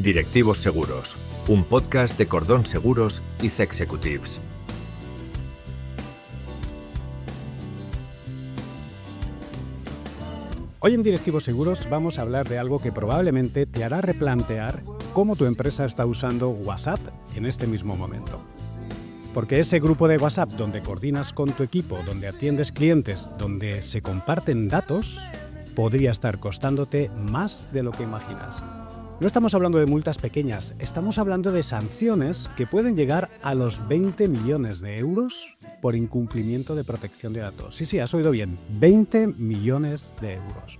Directivos Seguros, un podcast de Cordón Seguros y Zexecutives. Hoy en Directivos Seguros vamos a hablar de algo que probablemente te hará replantear cómo tu empresa está usando WhatsApp en este mismo momento. Porque ese grupo de WhatsApp donde coordinas con tu equipo, donde atiendes clientes, donde se comparten datos, podría estar costándote más de lo que imaginas. No estamos hablando de multas pequeñas, estamos hablando de sanciones que pueden llegar a los 20 millones de euros por incumplimiento de protección de datos. Sí, has oído bien, 20 millones de euros.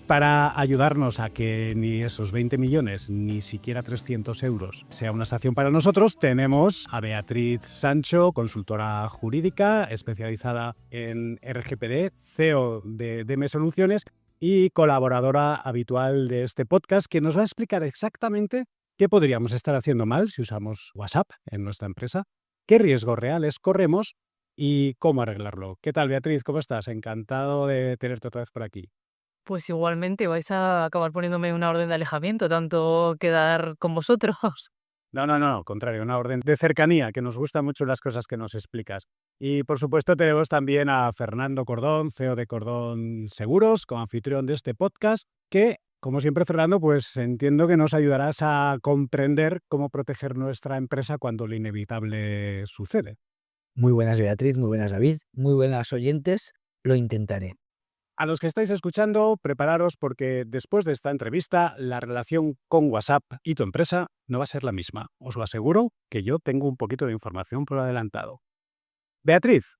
Para ayudarnos a que ni esos 20 millones, ni siquiera 300 euros sea una sanción para nosotros, tenemos a Beatriz Sancho, consultora jurídica especializada en RGPD, CEO de DM Soluciones y colaboradora habitual de este podcast, que nos va a explicar exactamente qué podríamos estar haciendo mal si usamos WhatsApp en nuestra empresa, qué riesgos reales corremos y cómo arreglarlo. ¿Qué tal, Beatriz? ¿Cómo estás? Encantado de tenerte otra vez por aquí. Pues igualmente vais a acabar poniéndome una orden de alejamiento, tanto quedar con vosotros. No, contrario, una orden de cercanía, que nos gustan mucho las cosas que nos explicas. Y por supuesto tenemos también a Fernando Cordón, CEO de Cordón Seguros, como anfitrión de este podcast, que, como siempre, Fernando, pues entiendo que nos ayudarás a comprender cómo proteger nuestra empresa cuando lo inevitable sucede. Muy buenas, Beatriz, muy buenas, David, muy buenas oyentes, lo intentaré. A los que estáis escuchando, prepararos porque después de esta entrevista, la relación con WhatsApp y tu empresa no va a ser la misma. Os lo aseguro que yo tengo un poquito de información por adelantado. Beatriz,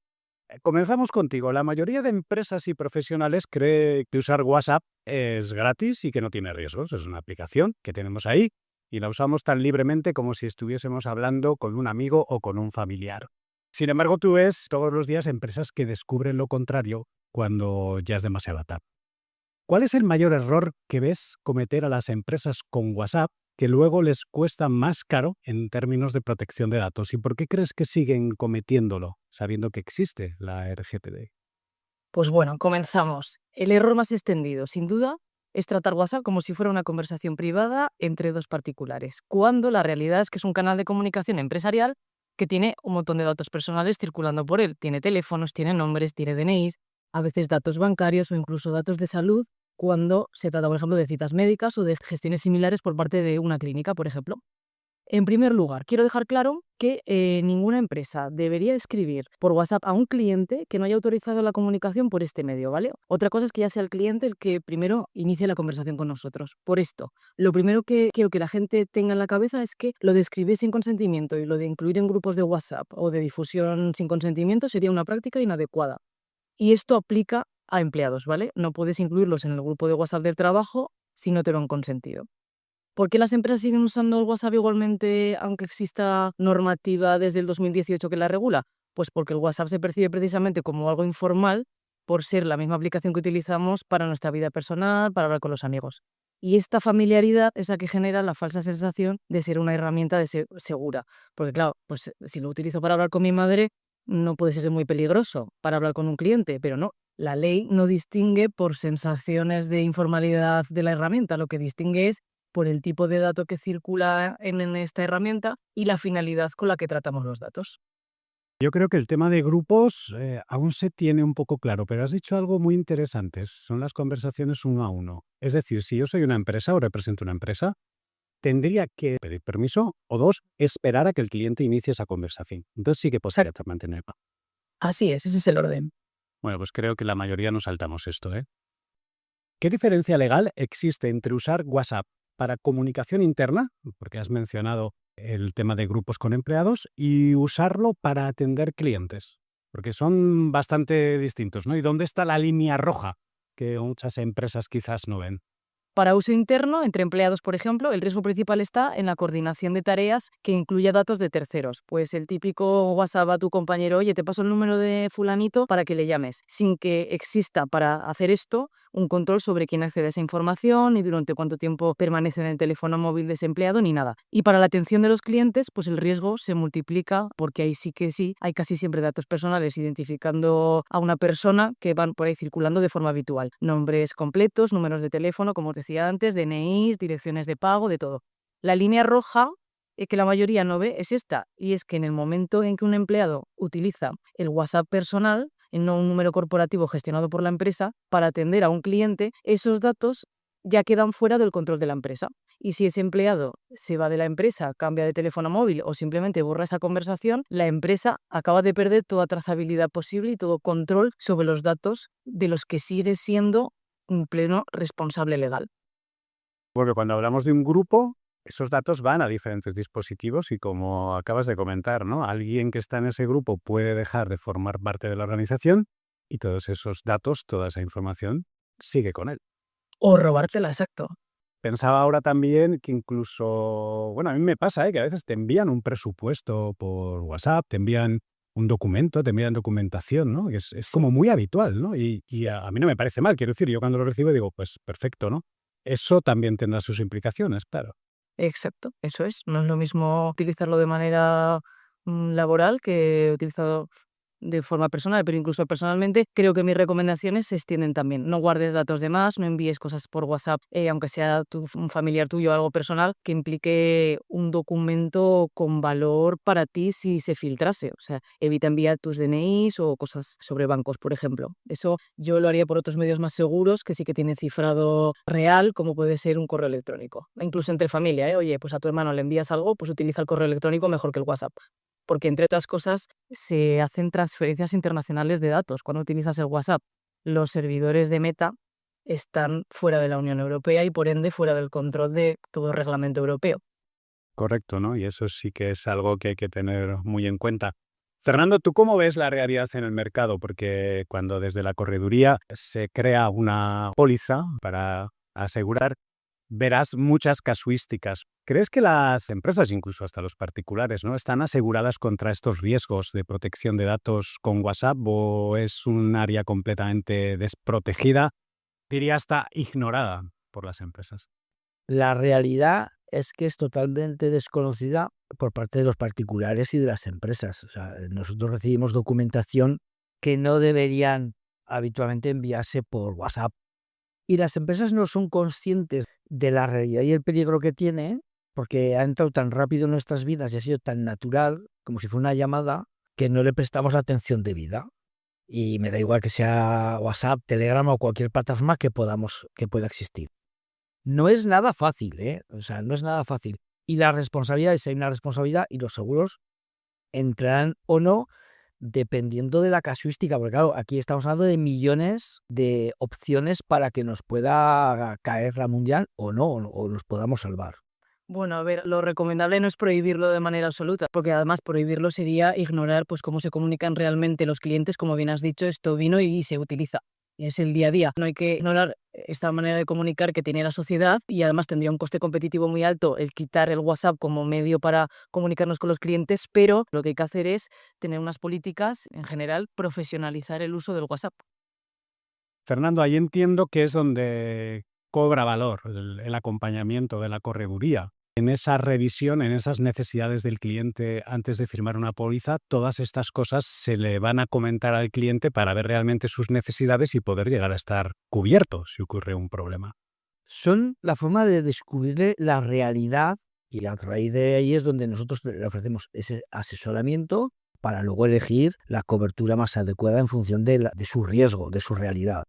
comenzamos contigo. La mayoría de empresas y profesionales cree que usar WhatsApp es gratis y que no tiene riesgos. Es una aplicación que tenemos ahí y la usamos tan libremente como si estuviésemos hablando con un amigo o con un familiar. Sin embargo, tú ves todos los días empresas que descubren lo contrario cuando ya es demasiado tarde. ¿Cuál es el mayor error que ves cometer a las empresas con WhatsApp que luego les cuesta más caro en términos de protección de datos? ¿Y por qué crees que siguen cometiéndolo, sabiendo que existe la RGPD? Pues bueno, comenzamos. El error más extendido, sin duda, es tratar WhatsApp como si fuera una conversación privada entre dos particulares, cuando la realidad es que es un canal de comunicación empresarial que tiene un montón de datos personales circulando por él. Tiene teléfonos, tiene nombres, tiene DNIs, a veces datos bancarios o incluso datos de salud cuando se trata, por ejemplo, de citas médicas o de gestiones similares por parte de una clínica, por ejemplo. En primer lugar, quiero dejar claro que ninguna empresa debería escribir por WhatsApp a un cliente que no haya autorizado la comunicación por este medio, ¿vale? Otra cosa es que ya sea el cliente el que primero inicie la conversación con nosotros. Por esto, lo primero que quiero que la gente tenga en la cabeza es que lo de escribir sin consentimiento y lo de incluir en grupos de WhatsApp o de difusión sin consentimiento sería una práctica inadecuada. Y esto aplica a empleados, ¿vale? No puedes incluirlos en el grupo de WhatsApp del trabajo si no te lo han consentido. ¿Por qué las empresas siguen usando el WhatsApp igualmente, aunque exista normativa desde el 2018 que la regula? Pues porque el WhatsApp se percibe precisamente como algo informal por ser la misma aplicación que utilizamos para nuestra vida personal, para hablar con los amigos. Y esta familiaridad es la que genera la falsa sensación de ser una herramienta segura. Porque claro, pues si lo utilizo para hablar con mi madre, no puede ser muy peligroso para hablar con un cliente, pero no. La ley no distingue por sensaciones de informalidad de la herramienta, lo que distingue es por el tipo de dato que circula en esta herramienta y la finalidad con la que tratamos los datos. Yo creo que el tema de grupos aún se tiene un poco claro, pero has dicho algo muy interesante, son las conversaciones uno a uno. Es decir, si yo soy una empresa o represento una empresa, tendría que pedir permiso o dos, esperar a que el cliente inicie esa conversación. Entonces sí que podría mantenerla. Así es, ese es el orden. Bueno, pues creo que la mayoría nos saltamos esto, ¿eh? ¿Qué diferencia legal existe entre usar WhatsApp para comunicación interna, porque has mencionado el tema de grupos con empleados, y usarlo para atender clientes? Porque son bastante distintos, ¿no? ¿Y dónde está la línea roja que muchas empresas quizás no ven? Para uso interno, entre empleados, por ejemplo, el riesgo principal está en la coordinación de tareas que incluya datos de terceros. Pues el típico WhatsApp a tu compañero, oye, te paso el número de fulanito para que le llames, sin que exista para hacer esto un control sobre quién accede a esa información y durante cuánto tiempo permanece en el teléfono móvil de ese empleado ni nada. Y para la atención de los clientes, pues el riesgo se multiplica porque ahí sí que sí, hay casi siempre datos personales identificando a una persona que van por ahí circulando de forma habitual. Nombres completos, números de teléfono, como os decía antes, DNIs, direcciones de pago, de todo. La línea roja que la mayoría no ve es esta, y es que en el momento en que un empleado utiliza el WhatsApp personal, no un número corporativo gestionado por la empresa, para atender a un cliente, esos datos ya quedan fuera del control de la empresa. Y si ese empleado se va de la empresa, cambia de teléfono móvil o simplemente borra esa conversación, la empresa acaba de perder toda trazabilidad posible y todo control sobre los datos de los que sigue siendo un pleno responsable legal. Porque cuando hablamos de un grupo, esos datos van a diferentes dispositivos y como acabas de comentar, ¿no? Alguien que está en ese grupo puede dejar de formar parte de la organización y todos esos datos, toda esa información, sigue con él. O robártela, exacto. Pensaba ahora también que incluso, bueno, a mí me pasa, que a veces te envían un presupuesto por WhatsApp, te envían un documento, te envían documentación, ¿no? Es como muy habitual, ¿no? Y a mí no me parece mal, quiero decir, yo cuando lo recibo digo, pues perfecto, ¿no? Eso también tendrá sus implicaciones, claro. Exacto, eso es. No es lo mismo utilizarlo de manera laboral que utilizado de forma personal, pero incluso personalmente creo que mis recomendaciones se extienden también. No guardes datos de más, no envíes cosas por WhatsApp, aunque sea un familiar tuyo o algo personal, que implique un documento con valor para ti si se filtrase. O sea, evita enviar tus DNIs o cosas sobre bancos, por ejemplo. Eso yo lo haría por otros medios más seguros que sí que tienen cifrado real, como puede ser un correo electrónico. Incluso entre familia, oye, pues a tu hermano le envías algo, pues utiliza el correo electrónico mejor que el WhatsApp. Porque entre otras cosas se hacen transferencias internacionales de datos cuando utilizas el WhatsApp. Los servidores de Meta están fuera de la Unión Europea y por ende fuera del control de todo el reglamento europeo. Correcto, ¿no? Y eso sí que es algo que hay que tener muy en cuenta. Fernando, ¿tú cómo ves la realidad en el mercado? Porque cuando desde la correduría se crea una póliza para asegurar, verás muchas casuísticas. ¿Crees que las empresas, incluso hasta los particulares, ¿no?, están aseguradas contra estos riesgos de protección de datos con WhatsApp o es un área completamente desprotegida, diría hasta ignorada por las empresas? La realidad es que es totalmente desconocida por parte de los particulares y de las empresas. O sea, nosotros recibimos documentación que no deberían habitualmente enviarse por WhatsApp. Y las empresas no son conscientes de la realidad y el peligro que tiene, porque ha entrado tan rápido en nuestras vidas y ha sido tan natural, como si fuera una llamada, que no le prestamos la atención debida. Y me da igual que sea WhatsApp, Telegram o cualquier plataforma que pueda existir. No es nada fácil, O sea, no es nada fácil. Y la responsabilidad es, hay una responsabilidad y los seguros entrarán o no dependiendo de la casuística, porque claro, aquí estamos hablando de millones de opciones para que nos pueda caer la mundial o no, o nos podamos salvar. Bueno, a ver, lo recomendable no es prohibirlo de manera absoluta, porque además prohibirlo sería ignorar pues cómo se comunican realmente los clientes, como bien has dicho, esto vino y se utiliza. Es el día a día. No hay que ignorar esta manera de comunicar que tiene la sociedad y además tendría un coste competitivo muy alto el quitar el WhatsApp como medio para comunicarnos con los clientes, pero lo que hay que hacer es tener unas políticas, en general, profesionalizar el uso del WhatsApp. Fernando, ahí entiendo que es donde cobra valor el acompañamiento de la correduría. En esa revisión, en esas necesidades del cliente antes de firmar una póliza, todas estas cosas se le van a comentar al cliente para ver realmente sus necesidades y poder llegar a estar cubierto si ocurre un problema. Son la forma de descubrirle la realidad y a raíz de ahí es donde nosotros le ofrecemos ese asesoramiento para luego elegir la cobertura más adecuada en función de su riesgo, de su realidad.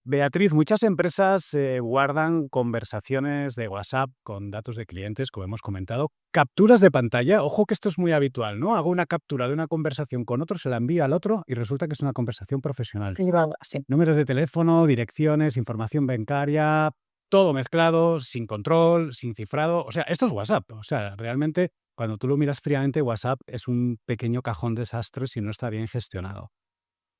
Beatriz, muchas empresas guardan conversaciones de WhatsApp con datos de clientes, como hemos comentado, capturas de pantalla. Ojo que esto es muy habitual, ¿no? Hago una captura de una conversación con otro, se la envío al otro y resulta que es una conversación profesional. Sí. Números de teléfono, direcciones, información bancaria, todo mezclado, sin control, sin cifrado. O sea, esto es WhatsApp. O sea, realmente, cuando tú lo miras fríamente, WhatsApp es un pequeño cajón desastre si no está bien gestionado.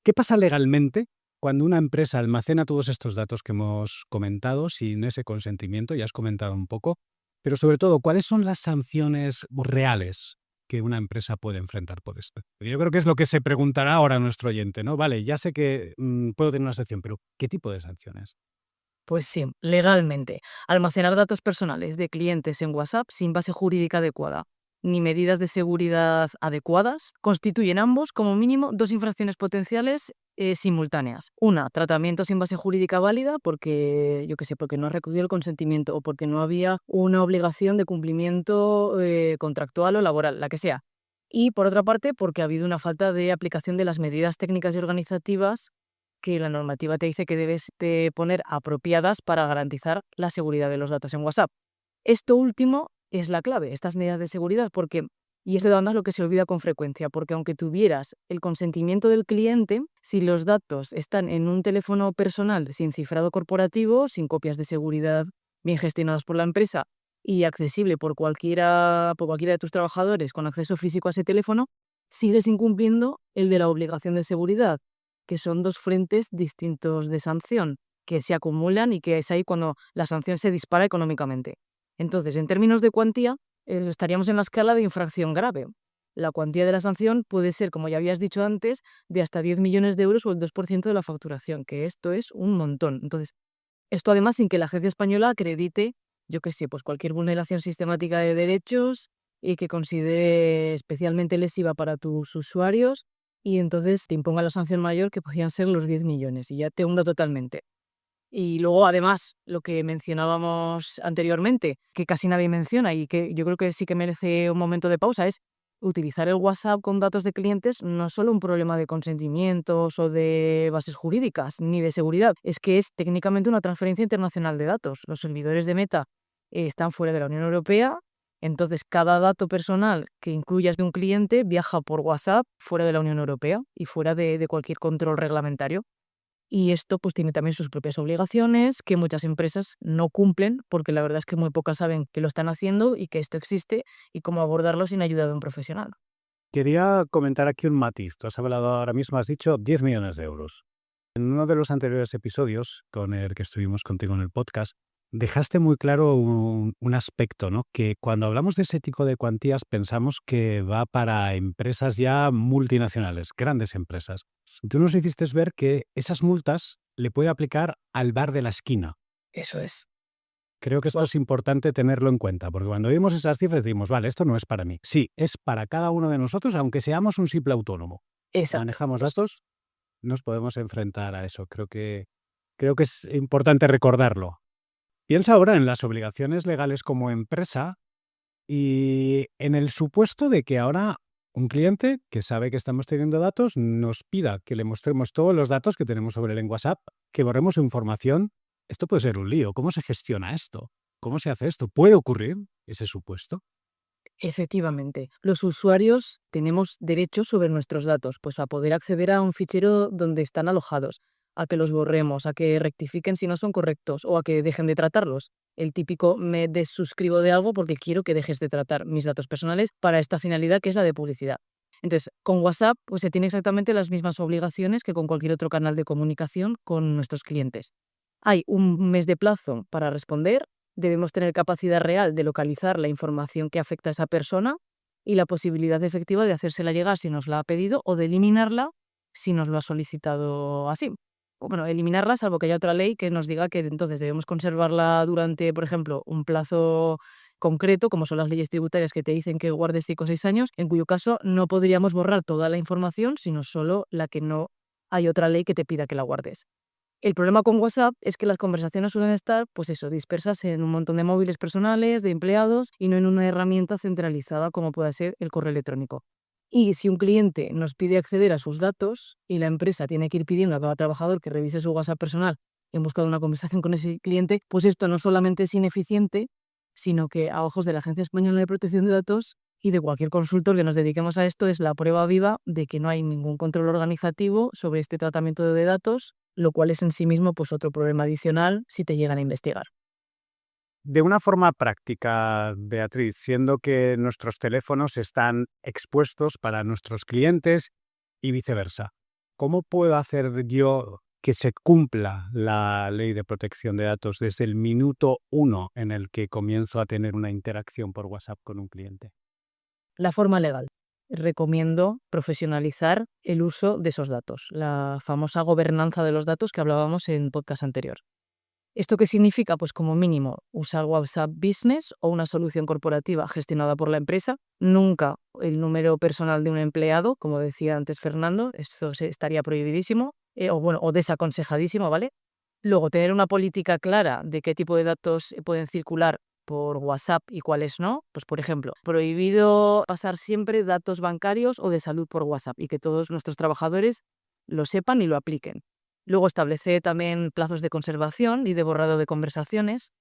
¿Qué pasa legalmente cuando una empresa almacena todos estos datos que hemos comentado sin ese consentimiento? Ya has comentado un poco, pero sobre todo, ¿cuáles son las sanciones reales que una empresa puede enfrentar por esto? Yo creo que es lo que se preguntará ahora nuestro oyente, ¿no? Vale, ya sé que puedo tener una sanción, pero ¿qué tipo de sanciones? Pues sí, legalmente. Almacenar datos personales de clientes en WhatsApp sin base jurídica adecuada ni medidas de seguridad adecuadas constituyen ambos como mínimo dos infracciones potenciales simultáneas. Una, tratamiento sin base jurídica válida porque, yo qué sé, porque no has recogido el consentimiento o porque no había una obligación de cumplimiento contractual o laboral, la que sea. Y por otra parte, porque ha habido una falta de aplicación de las medidas técnicas y organizativas que la normativa te dice que debes de poner apropiadas para garantizar la seguridad de los datos en WhatsApp. Esto último es la clave, estas medidas de seguridad, y es de además lo que se olvida con frecuencia, porque aunque tuvieras el consentimiento del cliente, si los datos están en un teléfono personal sin cifrado corporativo, sin copias de seguridad bien gestionadas por la empresa y accesible por cualquiera de tus trabajadores con acceso físico a ese teléfono, sigues incumpliendo el de la obligación de seguridad, que son dos frentes distintos de sanción, que se acumulan y que es ahí cuando la sanción se dispara económicamente. Entonces, en términos de cuantía, estaríamos en la escala de infracción grave. La cuantía de la sanción puede ser, como ya habías dicho antes, de hasta 10 millones de euros o el 2% de la facturación, que esto es un montón. Entonces, esto además sin que la agencia española acredite, yo qué sé, pues cualquier vulneración sistemática de derechos y que considere especialmente lesiva para tus usuarios y entonces te imponga la sanción mayor que podrían ser los 10 millones y ya te hunda totalmente. Y luego, además, lo que mencionábamos anteriormente, que casi nadie menciona y que yo creo que sí que merece un momento de pausa, es utilizar el WhatsApp con datos de clientes no es solo un problema de consentimientos o de bases jurídicas ni de seguridad, es que es técnicamente una transferencia internacional de datos. Los servidores de Meta están fuera de la Unión Europea, entonces cada dato personal que incluyas de un cliente viaja por WhatsApp fuera de la Unión Europea y fuera de cualquier control reglamentario. Y esto pues tiene también sus propias obligaciones que muchas empresas no cumplen porque la verdad es que muy pocas saben que lo están haciendo y que esto existe y cómo abordarlo sin ayuda de un profesional. Quería comentar aquí un matiz. Tú has hablado ahora mismo, has dicho 10 millones de euros. En uno de los anteriores episodios con el que estuvimos contigo en el podcast, dejaste muy claro un aspecto, ¿no? Que cuando hablamos de ese tipo de cuantías pensamos que va para empresas ya multinacionales, grandes empresas. Tú nos hiciste ver que esas multas le puede aplicar al bar de la esquina. Eso es. Creo que esto es importante tenerlo en cuenta, porque cuando vimos esas cifras decimos, vale, esto no es para mí. Sí, es para cada uno de nosotros, aunque seamos un simple autónomo. Exacto. Manejamos datos, nos podemos enfrentar a eso. Creo que es importante recordarlo. Piensa ahora en las obligaciones legales como empresa y en el supuesto de que ahora un cliente que sabe que estamos teniendo datos nos pida que le mostremos todos los datos que tenemos sobre él en WhatsApp, que borremos su información. Esto puede ser un lío. ¿Cómo se gestiona esto? ¿Cómo se hace esto? ¿Puede ocurrir ese supuesto? Efectivamente, los usuarios tenemos derechos sobre nuestros datos, pues a poder acceder a un fichero donde están alojados, a que los borremos, a que rectifiquen si no son correctos o a que dejen de tratarlos. El típico me desuscribo de algo porque quiero que dejes de tratar mis datos personales para esta finalidad que es la de publicidad. Entonces, con WhatsApp pues se tiene exactamente las mismas obligaciones que con cualquier otro canal de comunicación con nuestros clientes. Hay un mes de plazo para responder. Debemos tener capacidad real de localizar la información que afecta a esa persona y la posibilidad efectiva de hacérsela llegar si nos la ha pedido o de eliminarla si nos lo ha solicitado así. O bueno, eliminarla salvo que haya otra ley que nos diga que entonces debemos conservarla durante, por ejemplo, un plazo concreto, como son las leyes tributarias que te dicen que guardes 5 o 6 años, en cuyo caso no podríamos borrar toda la información, sino solo la que no hay otra ley que te pida que la guardes. El problema con WhatsApp es que las conversaciones suelen estar, pues eso, dispersas en un montón de móviles personales, de empleados, y no en una herramienta centralizada como pueda ser el correo electrónico. Y si un cliente nos pide acceder a sus datos y la empresa tiene que ir pidiendo a cada trabajador que revise su WhatsApp personal en busca de una conversación con ese cliente, pues esto no solamente es ineficiente, sino que a ojos de la Agencia Española de Protección de Datos y de cualquier consultor que nos dediquemos a esto es la prueba viva de que no hay ningún control organizativo sobre este tratamiento de datos, lo cual es en sí mismo pues otro problema adicional si te llegan a investigar. De una forma práctica, Beatriz, siendo que nuestros teléfonos están expuestos para nuestros clientes y viceversa, ¿cómo puedo hacer yo que se cumpla la ley de protección de datos desde el minuto 1 en el que comienzo a tener una interacción por WhatsApp con un cliente? La forma legal. Recomiendo profesionalizar el uso de esos datos, la famosa gobernanza de los datos que hablábamos en podcast anterior. ¿Esto qué significa? Pues como mínimo usar WhatsApp Business o una solución corporativa gestionada por la empresa, nunca el número personal de un empleado, como decía antes Fernando, esto estaría prohibidísimo. o desaconsejadísimo, ¿vale? Luego, tener una política clara de qué tipo de datos pueden circular por WhatsApp y cuáles no. Pues, por ejemplo, prohibido pasar siempre datos bancarios o de salud por WhatsApp y que todos nuestros trabajadores lo sepan y lo apliquen. Luego, establece también plazos de conservación y de borrado de conversaciones.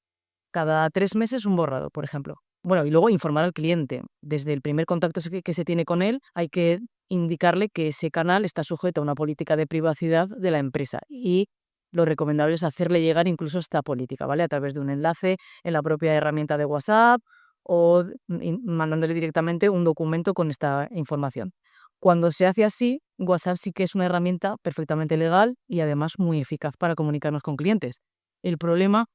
Cada 3 meses un borrado, por ejemplo. Bueno, y luego informar al cliente. Desde el primer contacto que se tiene con él, hay que indicarle que ese canal está sujeto a una política de privacidad de la empresa y lo recomendable es hacerle llegar incluso esta política, ¿vale? A través de un enlace en la propia herramienta de WhatsApp o mandándole directamente un documento con esta información. Cuando se hace así, WhatsApp sí que es una herramienta perfectamente legal y además muy eficaz para comunicarnos con clientes. El problema,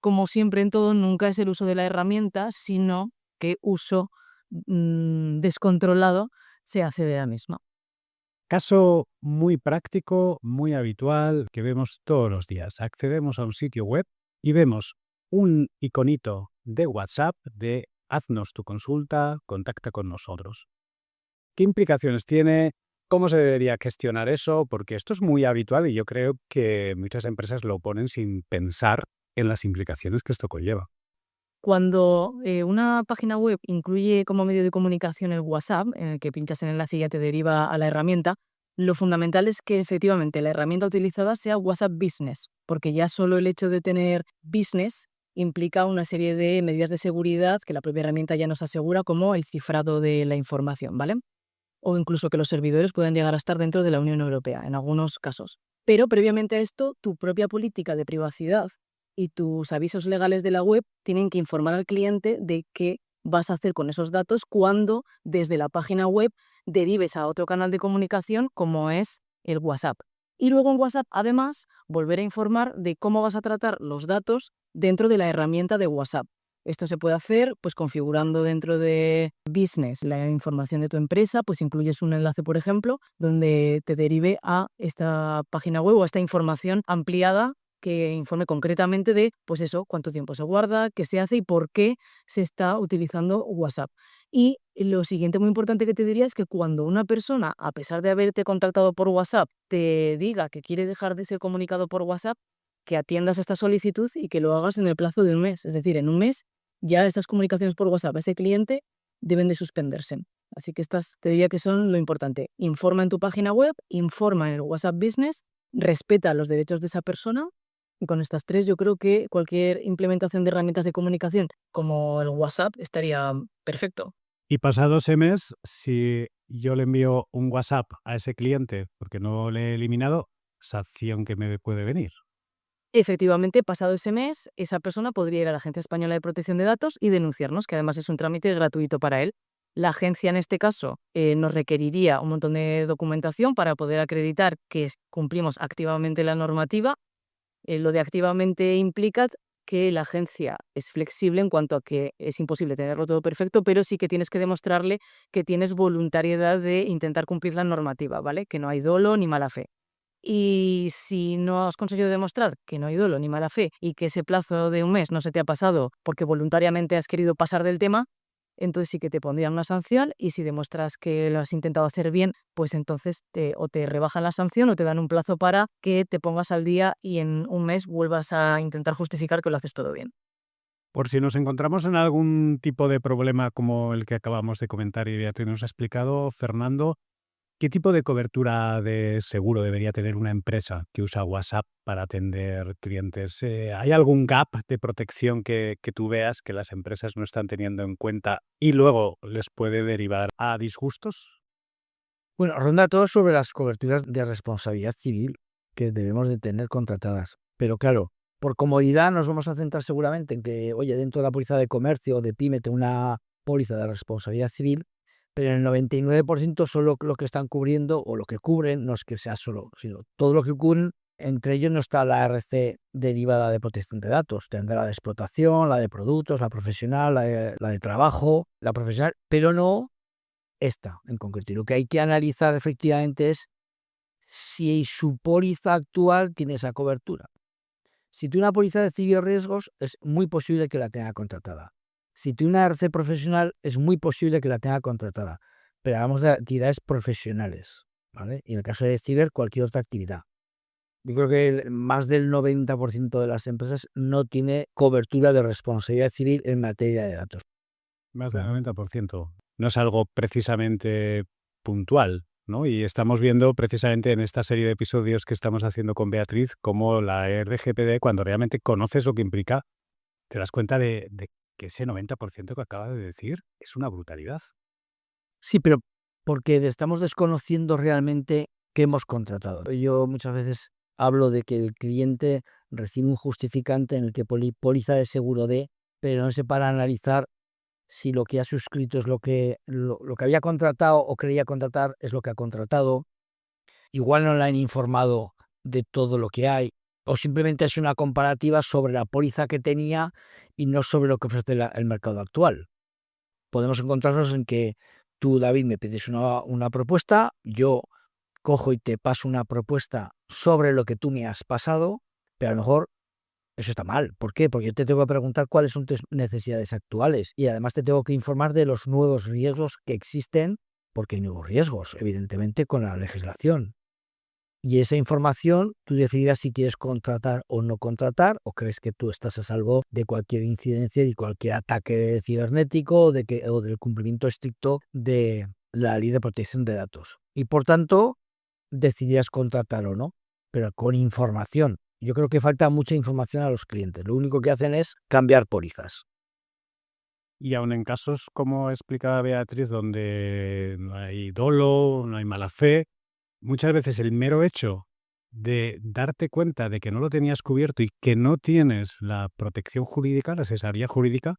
como siempre en todo, nunca es el uso de la herramienta, sino que uso descontrolado se hace de la misma. Caso muy práctico, muy habitual, que vemos todos los días. Accedemos a un sitio web y vemos un iconito de WhatsApp de haznos tu consulta, contacta con nosotros. ¿Qué implicaciones tiene? ¿Cómo se debería gestionar eso? Porque esto es muy habitual y yo creo que muchas empresas lo ponen sin pensar en las implicaciones que esto conlleva. Cuando una página web incluye como medio de comunicación el WhatsApp, en el que pinchas en el enlace y ya te deriva a la herramienta, lo fundamental es que efectivamente la herramienta utilizada sea WhatsApp Business, porque ya solo el hecho de tener Business implica una serie de medidas de seguridad que la propia herramienta ya nos asegura, como el cifrado de la información, ¿vale? O incluso que los servidores puedan llegar a estar dentro de la Unión Europea, en algunos casos. Pero previamente a esto, tu propia política de privacidad y tus avisos legales de la web tienen que informar al cliente de qué vas a hacer con esos datos cuando desde la página web derives a otro canal de comunicación como es el WhatsApp. Y luego en WhatsApp, además, volver a informar de cómo vas a tratar los datos dentro de la herramienta de WhatsApp. Esto se puede hacer pues configurando dentro de Business la información de tu empresa, pues incluyes un enlace, por ejemplo, donde te derive a esta página web o a esta información ampliada que informe concretamente de, pues eso, cuánto tiempo se guarda, qué se hace y por qué se está utilizando WhatsApp. Y lo siguiente muy importante que te diría es que cuando una persona, a pesar de haberte contactado por WhatsApp, te diga que quiere dejar de ser comunicado por WhatsApp, que atiendas esta solicitud y que lo hagas en el plazo de un mes. Es decir, en un mes ya estas comunicaciones por WhatsApp a ese cliente deben de suspenderse. Así que estas te diría que son lo importante. Informa en tu página web, informa en el WhatsApp Business, respeta los derechos de esa persona. Y con estas 3 yo creo que cualquier implementación de herramientas de comunicación como el WhatsApp estaría perfecto. Y pasado ese mes, si yo le envío un WhatsApp a ese cliente porque no le he eliminado, sanción que me puede venir. Efectivamente, pasado ese mes, esa persona podría ir a la Agencia Española de Protección de Datos y denunciarnos, que además es un trámite gratuito para él. La agencia, en este caso, nos requeriría un montón de documentación para poder acreditar que cumplimos activamente la normativa. Lo de activamente implica que la agencia es flexible en cuanto a que es imposible tenerlo todo perfecto, pero sí que tienes que demostrarle que tienes voluntariedad de intentar cumplir la normativa, ¿vale? Que no hay dolo ni mala fe. Y si no has conseguido demostrar que no hay dolo ni mala fe y que ese plazo de un mes no se te ha pasado porque voluntariamente has querido pasar del tema, entonces sí que te pondrían una sanción, y si demuestras que lo has intentado hacer bien, pues entonces o te rebajan la sanción o te dan un plazo para que te pongas al día y en un mes vuelvas a intentar justificar que lo haces todo bien. Por si nos encontramos en algún tipo de problema como el que acabamos de comentar y Beatriz nos ha explicado, Fernando, ¿qué tipo de cobertura de seguro debería tener una empresa que usa WhatsApp para atender clientes? ¿Hay algún gap de protección que tú veas que las empresas no están teniendo en cuenta y luego les puede derivar a disgustos? Bueno, ronda todo sobre las coberturas de responsabilidad civil que debemos de tener contratadas. Pero claro, por comodidad nos vamos a centrar seguramente en que, oye, dentro de la póliza de comercio o de pyme tengo una póliza de responsabilidad civil, pero en el 99% solo lo que están cubriendo o lo que cubren no es que sea solo, sino todo lo que cubren. Entre ellos no está la RC derivada de protección de datos, tendrá la de explotación, la de productos, la profesional, la de trabajo, la profesional, pero no esta en concreto. Y lo que hay que analizar efectivamente es si su póliza actual tiene esa cobertura. Si tiene una póliza de civil riesgos, es muy posible que la tenga contratada. Si tiene una RC profesional, es muy posible que la tenga contratada. Pero hablamos de actividades profesionales, ¿vale? Y en el caso de ciber, cualquier otra actividad. Yo creo que más del 90% de las empresas no tiene cobertura de responsabilidad civil en materia de datos. Más del 90%. No es algo precisamente puntual, ¿no? Y estamos viendo precisamente en esta serie de episodios que estamos haciendo con Beatriz cómo la RGPD, cuando realmente conoces lo que implica, te das cuenta de que ese 90% que acabas de decir es una brutalidad. Sí, pero porque estamos desconociendo realmente qué hemos contratado. Yo muchas veces hablo de que el cliente recibe un justificante en el que póliza de seguro de, pero no se para a analizar si lo que ha suscrito es lo que había contratado o creía contratar es lo que ha contratado. Igual no le han informado de todo lo que hay, o simplemente es una comparativa sobre la póliza que tenía y no sobre lo que ofrece el mercado actual. Podemos encontrarnos en que tú, David, me pides una propuesta, yo cojo y te paso una propuesta sobre lo que tú me has pasado, pero a lo mejor eso está mal. ¿Por qué? Porque yo te tengo que preguntar cuáles son tus necesidades actuales y además te tengo que informar de los nuevos riesgos que existen, porque hay nuevos riesgos, evidentemente, con la legislación. Y esa información tú decidirás si quieres contratar o no contratar, o crees que tú estás a salvo de cualquier incidencia y cualquier ataque cibernético o del cumplimiento estricto de la ley de protección de datos. Y por tanto, decidirás contratar o no, pero con información. Yo creo que falta mucha información a los clientes. Lo único que hacen es cambiar pólizas. Y aun en casos, como explicaba Beatriz, donde no hay dolo, no hay mala fe, muchas veces el mero hecho de darte cuenta de que no lo tenías cubierto y que no tienes la protección jurídica, la asesoría jurídica,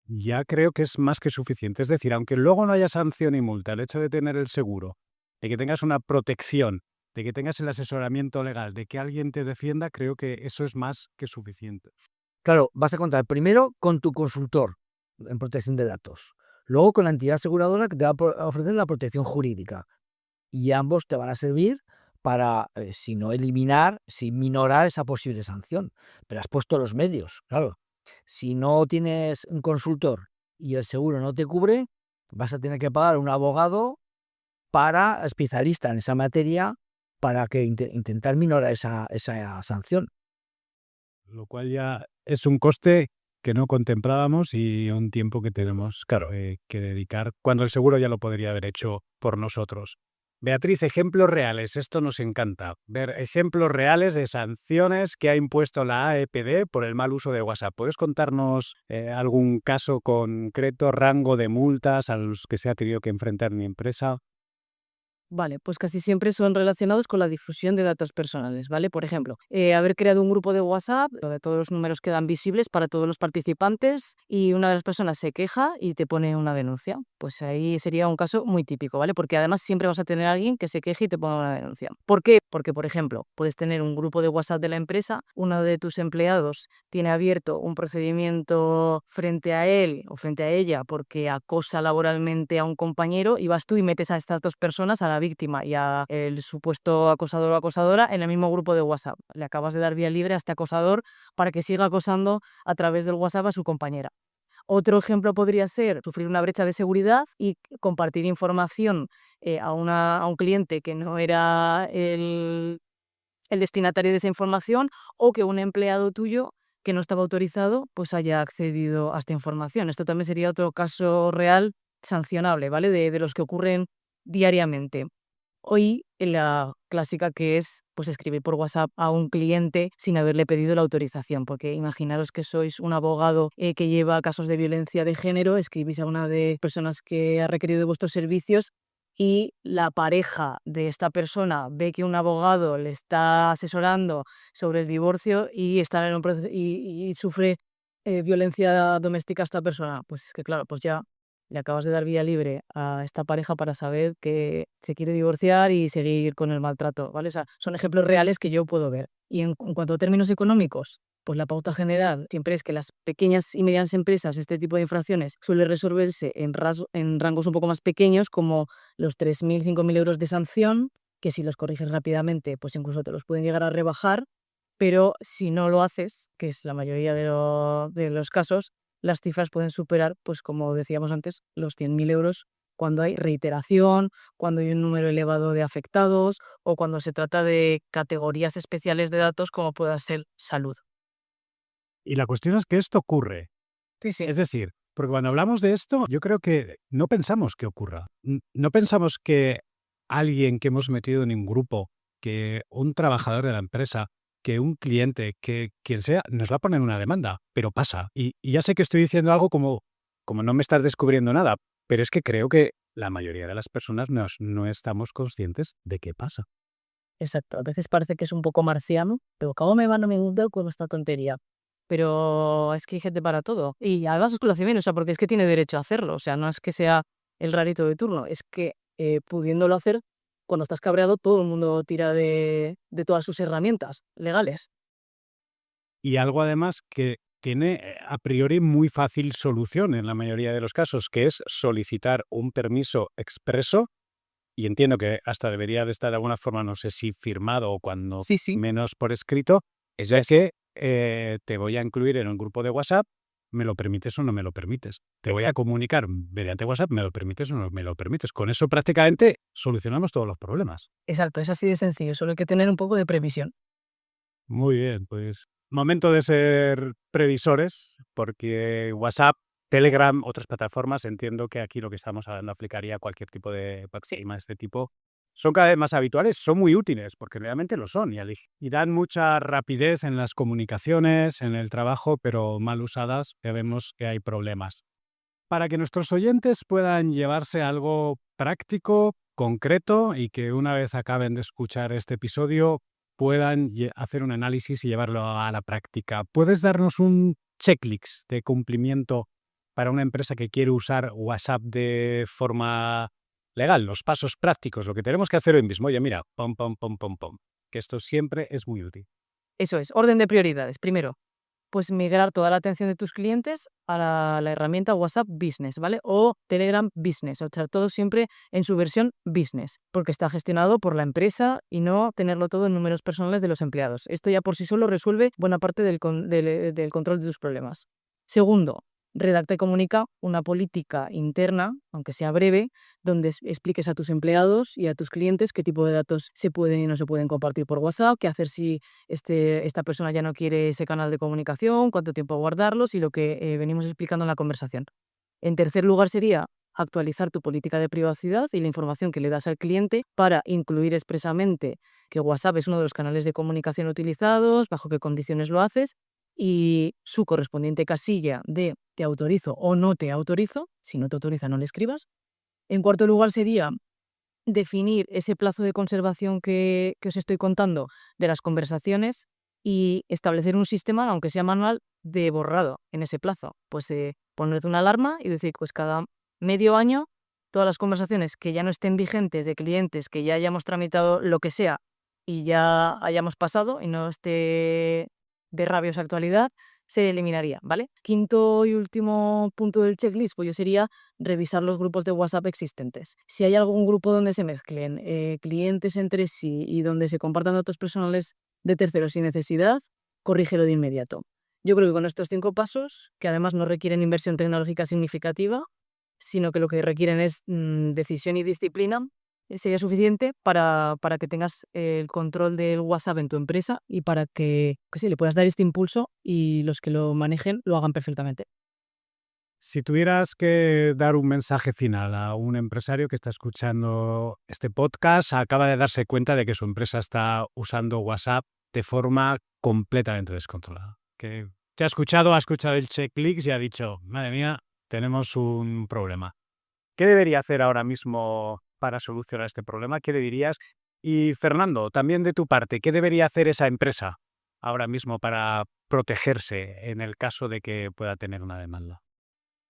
ya creo que es más que suficiente. Es decir, aunque luego no haya sanción y multa, el hecho de tener el seguro, de que tengas una protección, de que tengas el asesoramiento legal, de que alguien te defienda, creo que eso es más que suficiente. Claro, vas a contar primero con tu consultor en protección de datos, luego con la entidad aseguradora que te va a ofrecer la protección jurídica. Y ambos te van a servir para, si no eliminar, si minorar esa posible sanción. Pero has puesto los medios, claro. Si no tienes un consultor y el seguro no te cubre, vas a tener que pagar un abogado especialista en esa materia para que intentar minorar esa sanción. Lo cual ya es un coste que no contemplábamos y un tiempo que tenemos, claro, que dedicar, cuando el seguro ya lo podría haber hecho por nosotros. Beatriz, ejemplos reales, esto nos encanta. Ver ejemplos reales de sanciones que ha impuesto la AEPD por el mal uso de WhatsApp. ¿Puedes contarnos algún caso concreto, rango de multas a los que se ha tenido que enfrentar mi empresa? Vale, pues casi siempre son relacionados con la difusión de datos personales, ¿vale? Por ejemplo, haber creado un grupo de WhatsApp donde todos los números quedan visibles para todos los participantes y una de las personas se queja y te pone una denuncia. Pues ahí sería un caso muy típico, ¿vale? Porque además siempre vas a tener a alguien que se queje y te ponga una denuncia. ¿Por qué? Porque, por ejemplo, puedes tener un grupo de WhatsApp de la empresa, uno de tus empleados tiene abierto un procedimiento frente a él o frente a ella porque acosa laboralmente a un compañero y vas tú y metes a estas dos personas, a la víctima y a el supuesto acosador o acosadora, en el mismo grupo de WhatsApp. Le acabas de dar vía libre a este acosador para que siga acosando a través del WhatsApp a su compañera. Otro ejemplo podría ser sufrir una brecha de seguridad y compartir información a un cliente que no era el destinatario de esa información, o que un empleado tuyo que no estaba autorizado pues haya accedido a esta información. Esto también sería otro caso real sancionable, ¿vale? De los que ocurren diariamente. Hoy la clásica que es pues escribir por WhatsApp a un cliente sin haberle pedido la autorización, porque imaginaros que sois un abogado que lleva casos de violencia de género, escribís a una de personas que ha requerido de vuestros servicios y la pareja de esta persona ve que un abogado le está asesorando sobre el divorcio y está en un y sufre violencia doméstica a esta persona. Pues es que claro, pues ya le acabas de dar vía libre a esta pareja para saber que se quiere divorciar y seguir con el maltrato, ¿vale? O sea, son ejemplos reales que yo puedo ver. Y en cuanto a términos económicos, pues la pauta general siempre es que las pequeñas y medianas empresas, este tipo de infracciones, suele resolverse en rangos un poco más pequeños, como los 3.000, 5.000 euros de sanción, que si los corriges rápidamente, pues incluso te los pueden llegar a rebajar, pero si no lo haces, que es la mayoría de los casos, las cifras pueden superar, pues como decíamos antes, los 100.000 euros cuando hay reiteración, cuando hay un número elevado de afectados o cuando se trata de categorías especiales de datos como pueda ser salud. Y la cuestión es que esto ocurre. Sí, sí. Es decir, porque cuando hablamos de esto, yo creo que no pensamos que ocurra. No pensamos que alguien que hemos metido en un grupo, que un trabajador de la empresa, que un cliente, que quien sea, nos va a poner una demanda, pero pasa. Y ya sé que estoy diciendo algo como no me estás descubriendo nada, pero es que creo que la mayoría de las personas no estamos conscientes de qué pasa. Exacto. A veces parece que es un poco marciano, pero ¿cómo me van a menudo con esta tontería? Pero es que hay gente para todo. Y además lo hace bien, o sea, porque es que tiene derecho a hacerlo. O sea, no es que sea el rarito de turno, es que pudiéndolo hacer, cuando estás cabreado, todo el mundo tira de todas sus herramientas legales. Y algo además que tiene a priori muy fácil solución en la mayoría de los casos, que es solicitar un permiso expreso, y entiendo que hasta debería de estar de alguna forma, no sé si firmado o cuando Sí, sí. menos por escrito, es que te voy a incluir en un grupo de WhatsApp, ¿me lo permites o no me lo permites? Te voy a comunicar mediante WhatsApp, ¿me lo permites o no me lo permites? Con eso prácticamente solucionamos todos los problemas. Exacto, es así de sencillo, solo hay que tener un poco de previsión. Muy bien, pues momento de ser previsores, porque WhatsApp, Telegram, otras plataformas, entiendo que aquí lo que estamos hablando aplicaría a cualquier tipo de plataforma de este tipo. Son cada vez más habituales, son muy útiles, porque realmente lo son, y dan mucha rapidez en las comunicaciones, en el trabajo, pero mal usadas ya vemos que hay problemas. Para que nuestros oyentes puedan llevarse algo práctico, concreto, y que una vez acaben de escuchar este episodio puedan hacer un análisis y llevarlo a la práctica. ¿Puedes darnos un checklist de cumplimiento para una empresa que quiere usar WhatsApp de forma legal? Los pasos prácticos, lo que tenemos que hacer hoy mismo. Oye, mira, pom, pom, pom, pom, pom. Que esto siempre es muy útil. Eso es, orden de prioridades. Primero, pues migrar toda la atención de tus clientes a la herramienta WhatsApp Business, ¿vale? O Telegram Business, o sea, todo siempre en su versión Business, porque está gestionado por la empresa y no tenerlo todo en números personales de los empleados. Esto ya por sí solo resuelve buena parte del control de tus problemas. Segundo, redacta y comunica una política interna, aunque sea breve, donde expliques a tus empleados y a tus clientes qué tipo de datos se pueden y no se pueden compartir por WhatsApp, qué hacer si esta persona ya no quiere ese canal de comunicación, cuánto tiempo guardarlos y lo que venimos explicando en la conversación. En tercer lugar sería actualizar tu política de privacidad y la información que le das al cliente para incluir expresamente que WhatsApp es uno de los canales de comunicación utilizados, bajo qué condiciones lo haces y su correspondiente casilla de te autorizo o no te autorizo. Si no te autoriza, no le escribas. En cuarto lugar sería definir ese plazo de conservación que os estoy contando de las conversaciones y establecer un sistema, aunque sea manual, de borrado en ese plazo. Pues ponerte una alarma y decir, pues cada medio año, todas las conversaciones que ya no estén vigentes de clientes, que ya hayamos tramitado lo que sea y ya hayamos pasado y no esté de rabiosa actualidad, se eliminaría, ¿vale? Quinto y último punto del checklist, pues yo sería revisar los grupos de WhatsApp existentes. Si hay algún grupo donde se mezclen clientes entre sí y donde se compartan datos personales de terceros sin necesidad, corrígelo de inmediato. Yo creo que con estos 5 pasos, que además no requieren inversión tecnológica significativa, sino que lo que requieren es decisión y disciplina, sería suficiente para que tengas el control del WhatsApp en tu empresa y para que sí, le puedas dar este impulso y los que lo manejen lo hagan perfectamente. Si tuvieras que dar un mensaje final a un empresario que está escuchando este podcast, acaba de darse cuenta de que su empresa está usando WhatsApp de forma completamente descontrolada. Que te ha escuchado el checklist y ha dicho, madre mía, tenemos un problema. ¿Qué debería hacer ahora mismo para solucionar este problema? ¿Qué le dirías? Y Fernando, también de tu parte, ¿qué debería hacer esa empresa ahora mismo para protegerse en el caso de que pueda tener una demanda?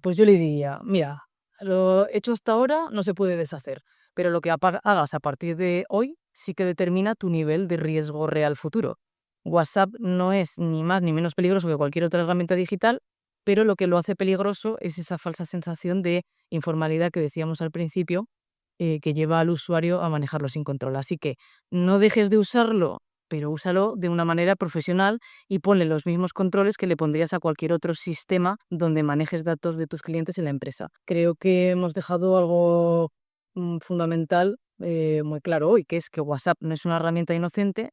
Pues yo le diría, mira, lo hecho hasta ahora no se puede deshacer, pero lo que hagas a partir de hoy sí que determina tu nivel de riesgo real futuro. WhatsApp no es ni más ni menos peligroso que cualquier otra herramienta digital, pero lo que lo hace peligroso es esa falsa sensación de informalidad que decíamos al principio, que lleva al usuario a manejarlo sin control. Así que no dejes de usarlo pero úsalo de una manera profesional y ponle los mismos controles que le pondrías a cualquier otro sistema donde manejes datos de tus clientes en la empresa. Creo que hemos dejado algo fundamental muy claro hoy, que es que WhatsApp no es una herramienta inocente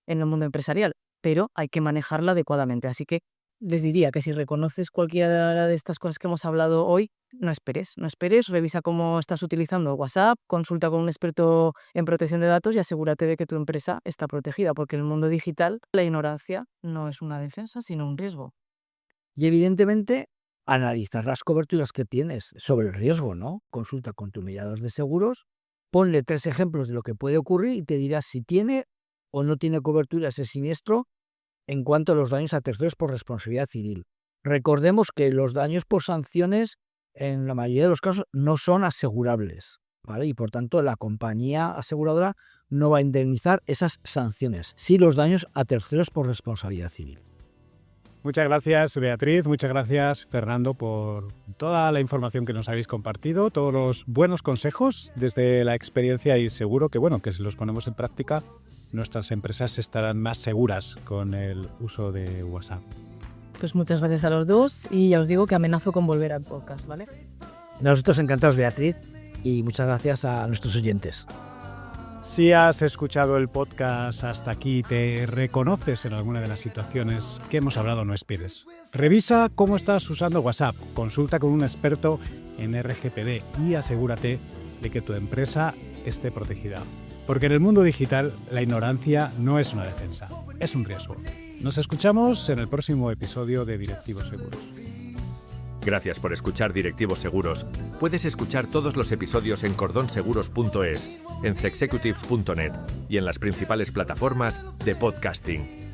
en el mundo empresarial, pero hay que manejarla adecuadamente. Así que les diría que si reconoces cualquiera de estas cosas que hemos hablado hoy, no esperes, revisa cómo estás utilizando WhatsApp, consulta con un experto en protección de datos y asegúrate de que tu empresa está protegida, porque en el mundo digital la ignorancia no es una defensa, sino un riesgo. Y evidentemente, analizar las coberturas que tienes sobre el riesgo, ¿no? Consulta con tu mediador de seguros, ponle 3 ejemplos de lo que puede ocurrir y te dirá si tiene o no tiene cobertura ese siniestro en cuanto a los daños a terceros por responsabilidad civil. Recordemos que los daños por sanciones en la mayoría de los casos no son asegurables, ¿vale? Y por tanto la compañía aseguradora no va a indemnizar esas sanciones, sí los daños a terceros por responsabilidad civil. Muchas gracias, Beatriz. Muchas gracias, Fernando, por toda la información que nos habéis compartido, todos los buenos consejos desde la experiencia y seguro que, que si los ponemos en práctica, nuestras empresas estarán más seguras con el uso de WhatsApp. Pues muchas gracias a los dos y ya os digo que amenazo con volver al podcast, ¿vale? Nosotros encantados, Beatriz, y muchas gracias a nuestros oyentes. Si has escuchado el podcast hasta aquí y te reconoces en alguna de las situaciones que hemos hablado, no esperes. Revisa cómo estás usando WhatsApp, consulta con un experto en RGPD y asegúrate de que tu empresa esté protegida. Porque en el mundo digital la ignorancia no es una defensa, es un riesgo. Nos escuchamos en el próximo episodio de Directivos Seguros. Gracias por escuchar Directivos Seguros. Puedes escuchar todos los episodios en cordonseguros.es, en zexecutives.net y en las principales plataformas de podcasting.